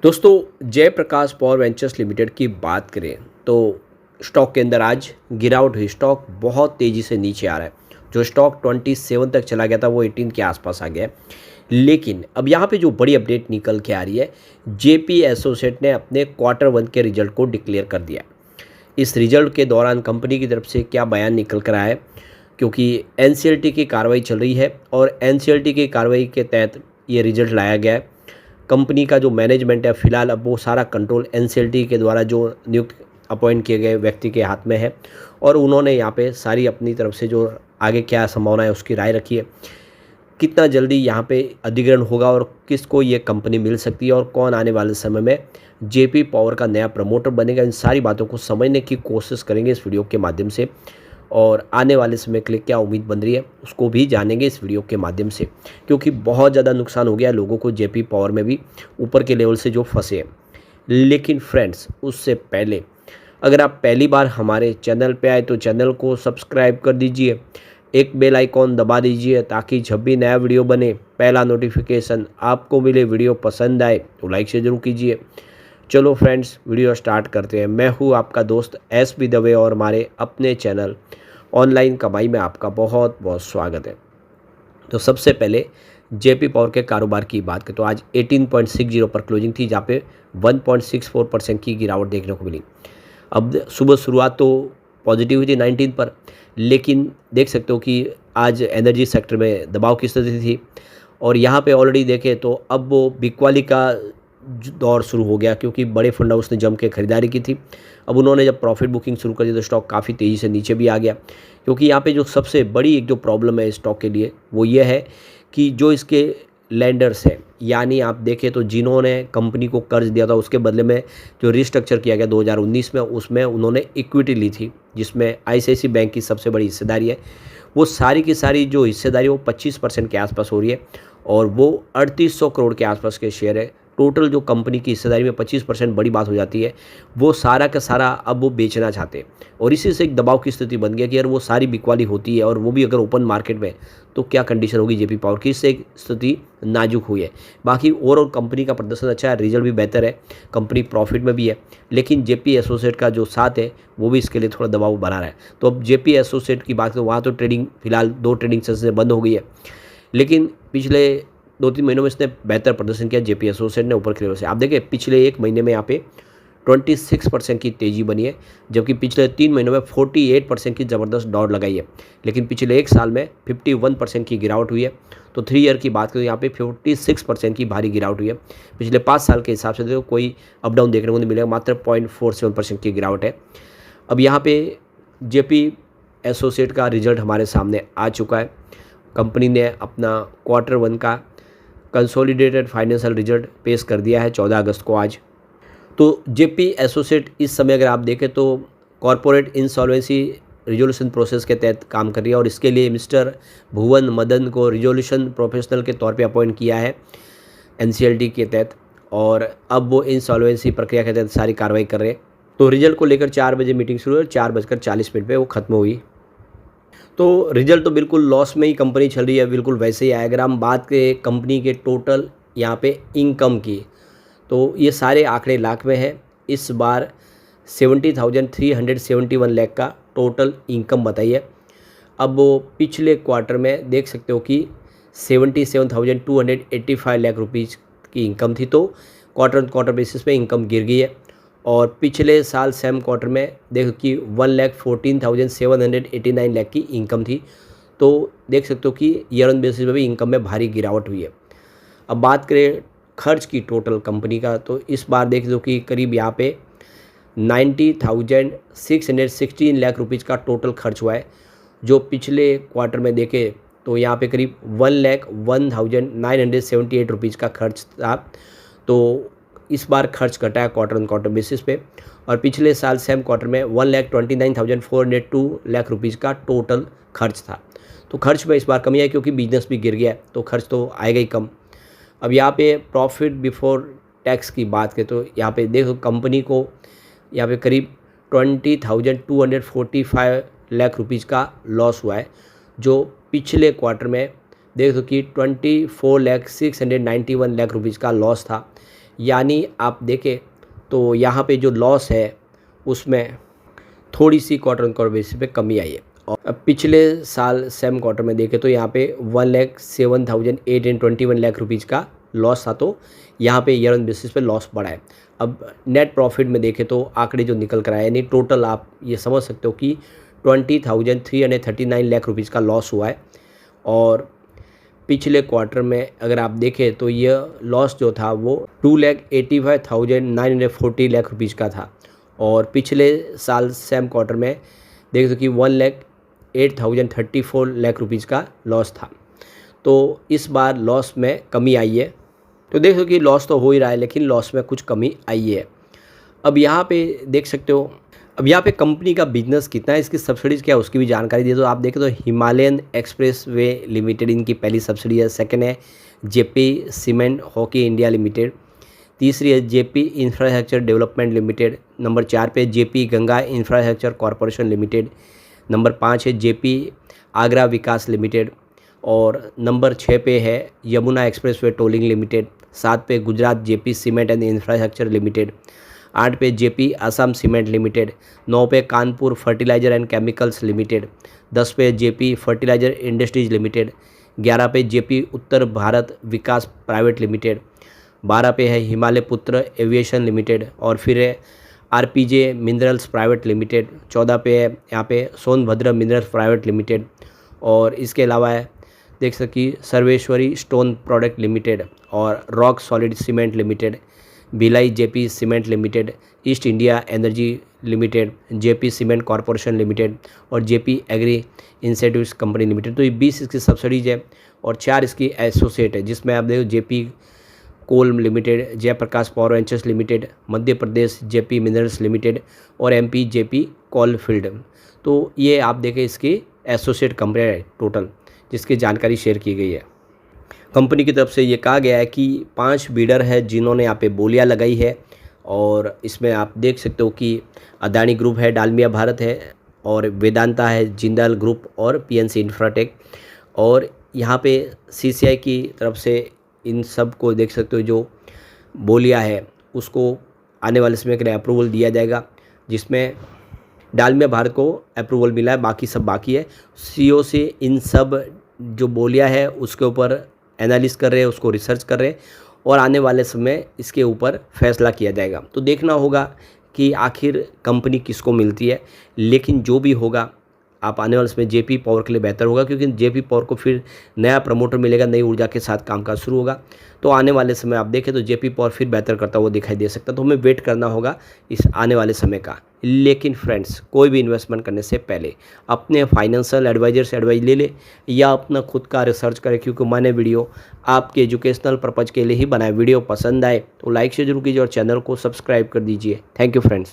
दोस्तों Jayaprakash power ventures limited की बात करें तो स्टॉक के अंदर आज गिरावट हुई। स्टॉक बहुत तेज़ी से नीचे आ रहा है। जो स्टॉक 27 तक चला गया था वो 18 के आसपास आ गया है। लेकिन अब यहाँ पे जो बड़ी अपडेट निकल के आ रही है, जेपी एसोसिएट ने अपने क्वार्टर 1 के रिजल्ट को डिक्लेयर कर दिया। इस रिजल्ट के दौरान कंपनी की तरफ से क्या बयान निकल कर आया है, क्योंकि एनसीएलटी की कार्रवाई चल रही है और एनसीएलटी की कार्रवाई के तहत ये रिजल्ट लाया गया है। कंपनी का जो मैनेजमेंट है फ़िलहाल अब वो सारा कंट्रोल एनसीएलटी के द्वारा जो नियुक्त अपॉइंट किए गए व्यक्ति के हाथ में है और उन्होंने यहाँ पे सारी अपनी तरफ से जो आगे क्या संभावना है उसकी राय रखी है। कितना जल्दी यहाँ पे अधिग्रहण होगा और किसको ये कंपनी मिल सकती है और कौन आने वाले समय में जेपी पावर का नया प्रमोटर बनेगा, इन सारी बातों को समझने की कोशिश करेंगे इस वीडियो के माध्यम से। और आने वाले समय के लिए क्या उम्मीद बन रही है उसको भी जानेंगे इस वीडियो के माध्यम से, क्योंकि बहुत ज़्यादा नुकसान हो गया है लोगों को जेपी पावर में भी ऊपर के लेवल से जो फंसे हैं। लेकिन फ्रेंड्स उससे पहले अगर आप पहली बार हमारे चैनल पे आए तो चैनल को सब्सक्राइब कर दीजिए, एक बेल आइकॉन दबा दीजिए ताकि जब भी नया वीडियो बने पहला नोटिफिकेशन आपको मिले। वीडियो पसंद आए तो लाइक से जरूर कीजिए। चलो फ्रेंड्स वीडियो स्टार्ट करते हैं। मैं हूँ आपका दोस्त एस.बी. दवे और हमारे अपने चैनल ऑनलाइन कमाई में आपका बहुत बहुत स्वागत है। तो सबसे पहले जेपी पावर के कारोबार की बात करें तो आज 18.60 पर क्लोजिंग थी, जहाँ पे 1.64% की गिरावट देखने को मिली। अब सुबह शुरुआत तो पॉजिटिव हुई थी 19 पर, लेकिन देख सकते हो कि आज एनर्जी सेक्टर में दबाव की स्थिति थी और यहाँ पे ऑलरेडी देखें तो अब वो बिकवाली का दौर शुरू हो गया, क्योंकि बड़े फंड हाउस ने जम के खरीदारी की थी। अब उन्होंने जब प्रॉफिट बुकिंग शुरू कर दी तो स्टॉक काफ़ी तेज़ी से नीचे भी आ गया, क्योंकि यहाँ पे जो सबसे बड़ी एक जो प्रॉब्लम है स्टॉक के लिए वो ये है कि जो इसके लैंडर्स हैं, यानी आप देखें तो जिन्होंने कंपनी को कर्ज दिया था उसके बदले में जो रिस्ट्रक्चर किया गया 2019 में, उसमें उन्होंने इक्विटी ली थी जिसमें आईसीआईसीआई बैंक की सबसे बड़ी हिस्सेदारी है। वो सारी की सारी जो हिस्सेदारी वो 25% के आसपास हो रही है और वो 3800 करोड़ के आसपास के शेयर है। टोटल जो कंपनी की हिस्सेदारी में 25% बड़ी बात हो जाती है। वो सारा का सारा अब वो बेचना चाहते हैं और इसी से एक दबाव की स्थिति बन गया कि यार वो सारी बिकवाली होती है और वो भी अगर ओपन मार्केट में, तो क्या कंडीशन होगी जेपी पावर की। इससे एक स्थिति नाजुक हुई है। बाकी ओवरऑल कंपनी का प्रदर्शन अच्छा है, रिजल्ट भी बेहतर है, कंपनी प्रॉफिट में भी है, लेकिन जेपी एसोसिएट का जो साथ है वो भी इसके लिए थोड़ा दबाव बना रहा है। तो अब जेपी एसोसिएट की बात करें वहाँ तो ट्रेडिंग फिलहाल 2 ट्रेडिंग सेशन बंद हो गई है, लेकिन पिछले 2-3 महीनों में इसने बेहतर प्रदर्शन किया जेपी एसोसिएट ने ऊपर के लेवल से। आप देखिए पिछले 1 महीने में यहाँ पे 26% की तेज़ी बनी है, जबकि पिछले 3 महीनों में 48% की ज़बरदस्त दौड़ लगाई है, लेकिन पिछले 1 साल में 51% की गिरावट हुई है। तो 3 ईयर की बात करें यहाँ पे 46% की भारी गिरावट हुई है। पिछले 5 साल के हिसाब से तो कोई अप डाउन देखने को नहीं मिलेगा, मात्र 0.47% की गिरावट है। अब यहाँ पे जेपी एसोसिएट का रिजल्ट हमारे सामने आ चुका है। कंपनी ने अपना क्वार्टर 1 का कंसोलिडेटेड फाइनेंशियल रिजल्ट पेश कर दिया है 14 अगस्त को आज। तो जेपी एसोसिएट इस समय अगर आप देखें तो कॉरपोरेट इंसॉल्वेंसी रिजोल्यूशन प्रोसेस के तहत काम कर रही है और इसके लिए मिस्टर भुवन मदन को रिजोल्यूशन प्रोफेशनल के तौर पे अपॉइंट किया है एनसीएलटी के तहत, और अब वो इंसॉल्वेंसी प्रक्रिया के तहत सारी कार्रवाई कर रहे हैं। तो रिजल्ट को लेकर 4 बजे मीटिंग शुरू हुई, 4:40 पे वो ख़त्म हुई। तो रिजल्ट तो बिल्कुल लॉस में ही कंपनी चल रही है, बिल्कुल वैसे ही आया। अगर हम बात करें कंपनी के टोटल यहाँ पे इनकम की, तो ये सारे आंकड़े लाख में है। इस बार 70,371 लाख का टोटल इनकम बताई है। अब वो पिछले क्वार्टर में देख सकते हो कि 77,285 लाख रुपीज़ की इनकम थी, तो क्वार्टर बेसिस पे इनकम गिर गई है। और पिछले साल सेम क्वार्टर में देखो कि 1,14,789 लाख की इनकम थी, तो देख सकते हो कि ईयर ऑन बेसिस में भी इनकम में भारी गिरावट हुई है। अब बात करें खर्च की टोटल कंपनी का, तो इस बार देख दो कि करीब यहाँ पे 90,616 लाख रुपीज़ का टोटल खर्च हुआ है। जो पिछले क्वार्टर में देखें तो यहाँ पे करीब 1,01,978 रुपीज़ का खर्च था, तो इस बार खर्च घटा है क्वार्टर बेसिस पे। और पिछले साल सेम क्वार्टर में 1,29,402 लाख रुपीज़ का टोटल खर्च था। तो खर्च में इस बार कमी आई क्योंकि बिजनेस भी गिर गया है, तो खर्च तो आएगा ही कम। अब यहाँ पे प्रॉफिट बिफोर टैक्स की बात करें तो यहाँ पे देखो कंपनी को यहाँ पे करीब 20,245 लाख रुपीज़ का लॉस हुआ है, जो पिछले क्वार्टर में देख दो कि 24,691 लाख रुपीज़ का लॉस था। यानी आप देखें तो यहाँ पे जो लॉस है उसमें थोड़ी सी क्वार्टर ऑन क्वार्टर बेसिस पे कमी आई है। और अब पिछले साल सेम क्वार्टर में देखें तो यहाँ पे 1,07,821 लाख रुपीज़ का लॉस था, तो यहाँ पे ईयर ऑन बेसिस पे लॉस बढ़ा है। अब नेट प्रॉफिट में देखें तो आंकड़े जो निकल कर आए, यानी टोटल आप ये समझ सकते हो कि 20,339 लाख रुपीज़ का लॉस हुआ है। और पिछले क्वार्टर में अगर आप देखें तो यह लॉस जो था वो 2,85,940 लाख रुपीज़ का था, और पिछले साल सेम क्वार्टर में देख सकते कि 1,08,034 लाख रुपीज़ का लॉस था। तो इस बार लॉस में कमी आई है। तो देख सकते कि लॉस तो हो ही रहा है, लेकिन लॉस में कुछ कमी आई है। अब यहाँ पे देख सकते हो, अब यहाँ पे कंपनी का बिजनेस कितना है, इसकी सब्सिडीज़ क्या है उसकी भी जानकारी दे दो। आप देखें तो हिमालयन एक्सप्रेस वे लिमिटेड इनकी पहली सब्सिडी है। सेकंड है Jaypee cement hockey India limited. तीसरी है Jaypee infrastructure development limited. Number 4 पे Jaypee Ganga infrastructure corporation limited. Number 5 है जेपी आगरा विकास लिमिटेड। और नंबर 6 पे है Yamuna expressway tolling limited. 7 पे Gujarat Jaypee cement and infrastructure limited. 8 पे जेपी असम सीमेंट लिमिटेड। 9 पे Kanpur fertiliser and chemicals limited. 10 पे जेपी फर्टिलाइजर इंडस्ट्रीज लिमिटेड। 11 पे जेपी उत्तर भारत विकास प्राइवेट लिमिटेड। 12 पे है हिमालय पुत्र एविएशन लिमिटेड। और फिर है आरपीजे मिनरल्स प्राइवेट लिमिटेड। 14 पे है यहाँ पे सोनभद्र मिनरल्स प्राइवेट लिमिटेड। और इसके अलावा है देख सकी सर्वेश्वरी स्टोन प्रोडक्ट लिमिटेड और rock solid cement limited. Bhilai JP cement limited, East India energy limited, JP cement corporation limited और JP agri incentives company limited. तो ये 20 इसकी सब्सिडीज है और 4 इसकी एसोसिएट है, जिसमें आप देखो JP coal limited, Jaiprakash power ventures limited, Madhya Pradesh JP minerals limited और एमपी जेपी कोल फील्ड। तो ये आप देखें इसकी एसोसिएट कंपनी है टोटल, जिसकी जानकारी शेयर की गई है। कंपनी की तरफ से ये कहा गया है कि 5 बीडर है जिन्होंने यहाँ पे बोलियां लगाई है। और इसमें आप देख सकते हो कि अदानी ग्रुप है, डालमिया भारत है और वेदांता है, जिंदाल ग्रुप और पीएनसी इंफ्राटेक। और यहाँ पे सीसीआई की तरफ से इन सब को देख सकते हो जो बोलियां है उसको आने वाले समय के लिए अप्रूवल दिया जाएगा, जिसमें डालमिया भारत को अप्रूवल मिला है, बाकी सब बाकी है। सीओ से इन सब जो बोलियां है उसके ऊपर एनालिस कर रहे हैं, उसको रिसर्च कर रहे हैं और आने वाले समय इसके ऊपर फैसला किया जाएगा। तो देखना होगा कि आखिर कंपनी किसको मिलती है, लेकिन जो भी होगा आप आने वाले समय जेपी पावर के लिए बेहतर होगा, क्योंकि जेपी पावर को फिर नया प्रमोटर मिलेगा, नई ऊर्जा के साथ कामकाज शुरू होगा। तो आने वाले समय आप देखें तो जेपी पावर फिर बेहतर करता हुआ दिखाई दे सकता है। तो हमें वेट करना होगा इस आने वाले समय का। लेकिन फ्रेंड्स, कोई भी इन्वेस्टमेंट करने से पहले अपने फाइनेंशियल एडवाइजर से एडवाइस ले ले या अपना खुद का रिसर्च करें, क्योंकि मैंने वीडियो आपके एजुकेशनल पर्पज़ के लिए ही बनाया। वीडियो पसंद आए तो लाइक से जरूर कीजिए और चैनल को सब्सक्राइब कर दीजिए। Thank you friends.